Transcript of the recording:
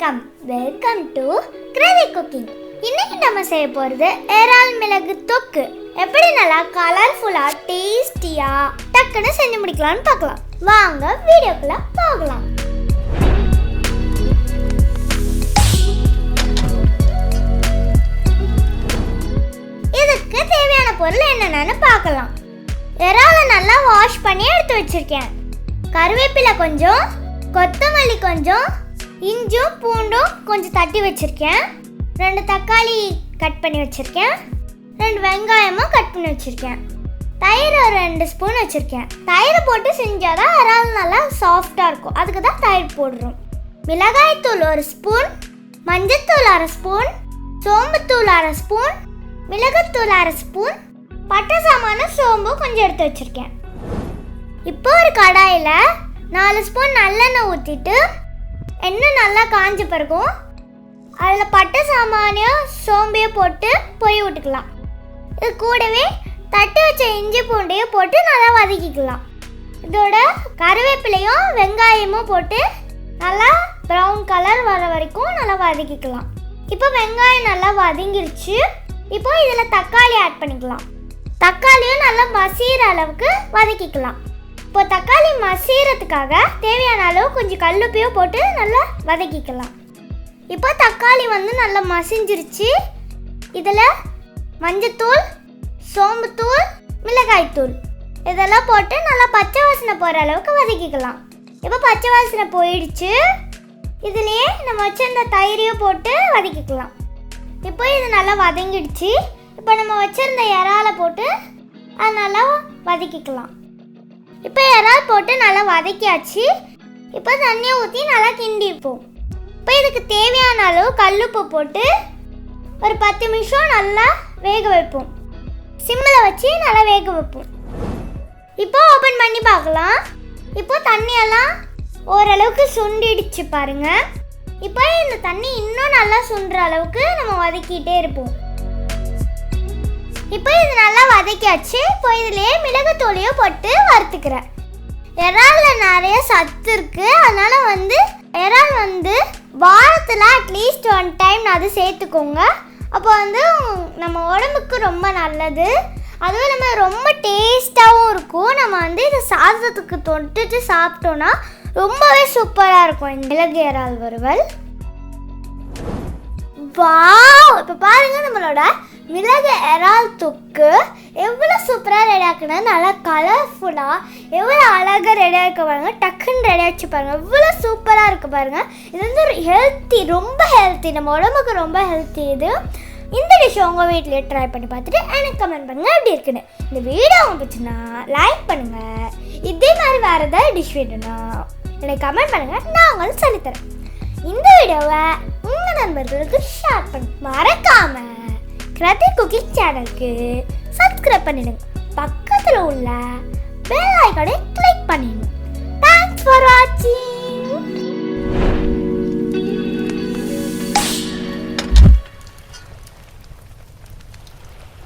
வணக்கம், welcome to கிராதி cooking. இன்னைக்கு நம்ம செய்ய போகிறது இறால் மிளகு தொக்கு. எப்படி நல்லா கலர்ஃபுல்லா டேஸ்டியா டக்குன்னு செஞ்சு முடிக்கலாம்னு பார்க்கலாம். வாங்க வீடியோக்குள்ள போகலாம். இதுக்கு தேவையான பொருள் என்னென்னு பார்க்கலாம். இறாலை நல்லா வாஷ் பண்ணி எடுத்து வச்சிருக்கேன். கருவேப்பிலை கொஞ்சம், கொத்தமல்லி கொஞ்சம், இஞ்சும் பூண்டும் கொஞ்சம் தட்டி வச்சிருக்கேன். 2 தக்காளி கட் பண்ணி வச்சிருக்கேன். 2 வெங்காயமும் கட் பண்ணி வச்சிருக்கேன். தயிர் ஒரு 2 ஸ்பூன் வச்சிருக்கேன். தயிர் போட்டு செஞ்சாதான் இறால் நல்லா சாஃப்டாக இருக்கும், அதுக்கு தான் தயிர் போடுறோம். மிளகாய் தூள் 1 ஸ்பூன், மஞ்சத்தூள் 1/2 ஸ்பூன், சோம்புத்தூள் 1/2 ஸ்பூன், மிளகுத்தூள் 1/2 ஸ்பூன், பட்டை சாமான சோம்பு கொஞ்சம் எடுத்து வச்சிருக்கேன். இப்போ ஒரு கடாயில் 4 ஸ்பூன் நல்லெண்ணெய் ஊற்றிட்டு எண்ணெய் நல்லா காஞ்ச பிறகும் அதில் பட்டை சாமானையும் சோம்பையும் போட்டு பொய் விட்டுக்கலாம். இது கூடவே தட்டி வச்ச இஞ்சி பூண்டையும் போட்டு நல்லா வதக்கிக்கலாம். இதோட கருவேப்பிலையும் வெங்காயமும் போட்டு நல்லா ப்ரௌன் கலர் வர வரைக்கும் நல்லா வதக்கிக்கலாம். இப்போ வெங்காயம் நல்லா வதங்கிருச்சு. இப்போ இதில் தக்காளி ஆட் பண்ணிக்கலாம். தக்காளியும் நல்லா மசிகிற அளவுக்கு வதக்கிக்கலாம். இப்போ தக்காளி மசிகிறதுக்காக தேவையான அளவு கொஞ்சம் கல்லுப்பையும் போட்டு நல்லா வதக்கிக்கலாம். இப்போ தக்காளி நல்லா மசிஞ்சிருச்சு. இதில் மஞ்சத்தூள், சோம்புத்தூள், மிளகாய்த்தூள் இதெல்லாம் போட்டு நல்லா பச்சை வாசனை போகிற அளவுக்கு வதக்கிக்கலாம். இப்போ பச்சை வாசனை போயிடுச்சு. இதுலேயே நம்ம வச்சிருந்த தயிரையும் போட்டு வதக்கிக்கலாம். இப்போ இது நல்லா வதங்கிடுச்சு. இப்போ நம்ம வச்சிருந்த இறாலை போட்டு அது நல்லா வதக்கிக்கலாம். இப்போ இறால் போட்டு நல்லா வதக்கியாச்சு. இப்போ தண்ணியை ஊற்றி நல்லா கிண்டிப்போம். இப்போ இதுக்கு தேவையான அளவு கல்லுப்பு போட்டு ஒரு 10 நிமிஷம் நல்லா வேக வைப்போம். சிம்மில் வச்சு நல்லா வேக வைப்போம். இப்போ ஓப்பன் பண்ணி பார்க்கலாம். இப்போ தண்ணியெல்லாம் ஓரளவுக்கு சுண்டிடுச்சு பாருங்க. இப்போ இந்த தண்ணி இன்னும் நல்லா சுண்டுற அளவுக்கு நம்ம வதக்கிட்டே இருப்போம். இப்போ இது நல்லா வதக்கியாச்சு. இப்போ இதுலேயே மிளகுத்தூளையும் போட்டு வறுத்துக்கிறேன். இறாலில் நிறைய சத்து இருக்குது, அதனால் இறால் வாரத்தில் அட்லீஸ்ட் 1 டைம் அது சேர்த்துக்கோங்க. அப்போ நம்ம உடம்புக்கு ரொம்ப நல்லது. அதுவும் இல்லாமல் ரொம்ப டேஸ்ட்டாகவும் இருக்கும். நம்ம இதை சாதத்துக்கு தொட்டுட்டு சாப்பிட்டோன்னா ரொம்பவே சூப்பராக இருக்கும் இந்த மிளகு இறால் வறுவல். வாவ்! இப்போ பாருங்கள், நம்மளோட மிளகு இறால் தொக்கு எவ்வளோ சூப்பராக ரெடி ஆக்குனா, நல்லா கலர்ஃபுல்லாக எவ்வளோ அழகாக ரெடி ஆக்க பாருங்க. டக்குன்னு ரெடி ஆச்சு பாருங்கள், எவ்வளோ சூப்பராக இருக்குது பாருங்கள். இது ஹெல்த்தி, ரொம்ப ஹெல்த்தி, நம்ம உடம்புக்கு ரொம்ப ஹெல்த்தி. இது இந்த டிஷ் உங்கள் வீட்டிலே ட்ரை பண்ணி பார்த்துட்டு எனக்கு கமெண்ட் பண்ணுங்கள் எப்படி இருக்குன்னு. இந்த வீடியோ உங்களுக்கு பிடிச்சுன்னா லைக் பண்ணுங்கள். இதே மாதிரி வேறு ஏதாவது டிஷ் வேணும்னா எனக்கு கமெண்ட் பண்ணுங்கள், நான் உங்களுக்கு சொல்லித்தரேன். இந்த வீடியோவை உங்கள் நண்பர்களுக்கு ஷேர் பண்ணி மறக்காம கிராதி குக்கிங் சேனலுக்கு சப்ஸ்கிரைப் பண்ணிடுங்க. பக்கத்தில் உள்ள பெல் ஐகானை கிளிக் பண்ணிடுங்க. தேங்க்ஸ் ஃபார் வாட்சிங்.